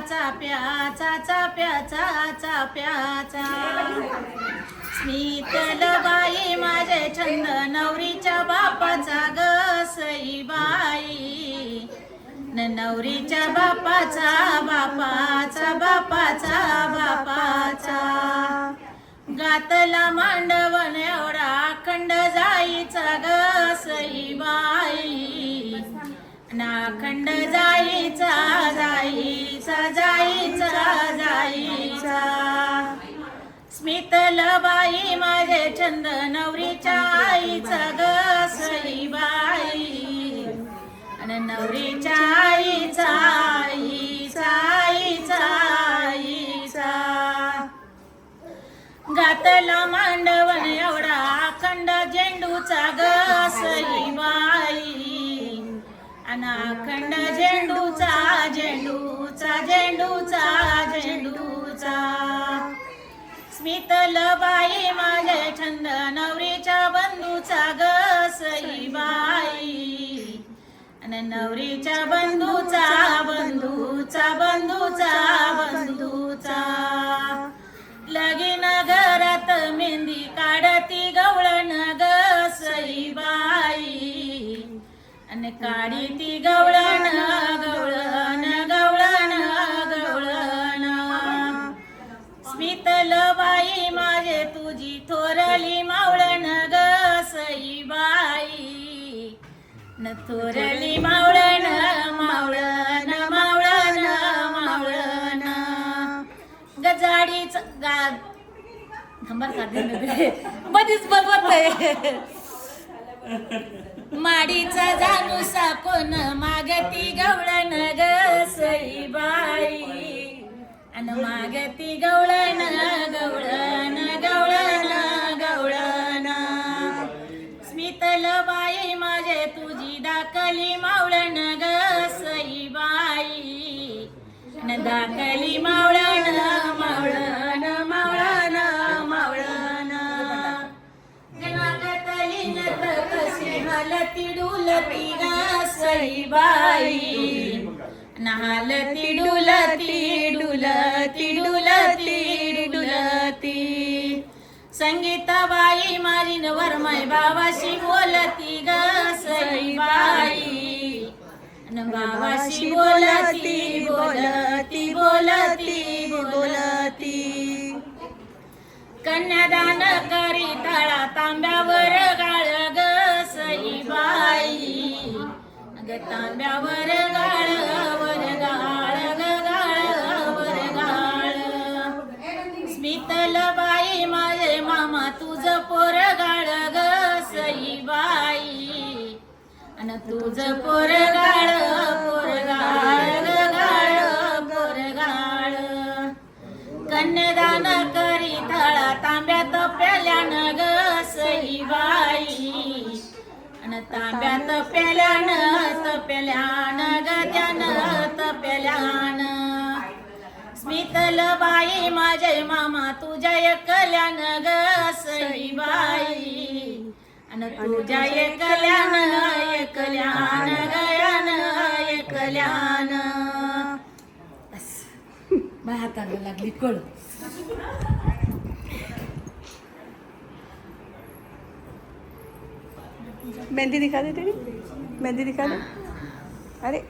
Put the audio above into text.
चाप्याचा चाप्याचा चाप्याचा स्मितल बाई माझे छंद नवरीच्या बापाचा ग सईबाई नवरीच्या बापाचा बापाचा बापाचा बापाचा गातला मांडवण एवढा अखंड जाईचा ग सईबाई नाखंड जाईचा जाईचा जाईचा जाईचा स्मितल बाई माझे छंद नवरीच्या आईचा ग सईबाई आणि नवरीच्या आईचा आईचा आईचा आईचा गातला मांडवण एवढा अखंड झेंडूचा ग सईबाई अनाखंड झेंडूचा झेंडूचा झेंडूचा झेंडूचा स्मितल बाई माझे छंद नवरीच्या बंधूचा ग सईबाई आणि नवरीच्या बंधूचा बंधूचा बंधूचा बंधूचा लगीन घरात मेहंदी काढती गवळण ग सईबाई आणि काढी ती गवळण गवळण गवळण गवळण स्मितल बाई माझे तुझी थोरली मावळण ग सईबाई न थोरली मावळण मावळण मावळण मावळण गजाडीच खंबार काढते मधीच बनवत माडीचा जाणूसा कोण मागती गवळण ग सईबाई अन मागती गवळण गवळण गवळण गवळण स्मितल बाई माझे तुझी दाखली मावळण ग सईबाई अन दाखली मावळण मावळण मावळण मावळण गणागतली नत कशी हलती डुलती ग सईबाई नालती डुलती डुलती डुलती डुलती संगीताबाई माझी वरमाई बाबाशी बोलती ग सईबाई न बाबाशी बोलती बोलती बोलती बोलती कन्यादान करी तळा तांब्यावर गाळ ग सईबाई ग तांब्यावर गाळ वर गाळ ग गाळ वर गाळ स्मितल बाई माझे मामा तुझ पोर गाळ ग सईबाई अन तुझ पोर गाळ ग गाळ पोर गाळ कन्यादान करी तळा तांब्यात प्याल्यान ग सईबाई अन तांब्यात प्याल्यान तप्याल्यान गद्यान तप्याल्यान स्मितल बाई माझे मामा तुझ्या एकल्यान ग सईबाई अन तुझ्या एकल्यान एकल्यान गयान एकल्यान बाय हाताला लागली कळ मेहंदी दिखा दे तेरी मेहंदी दिखा दे अरे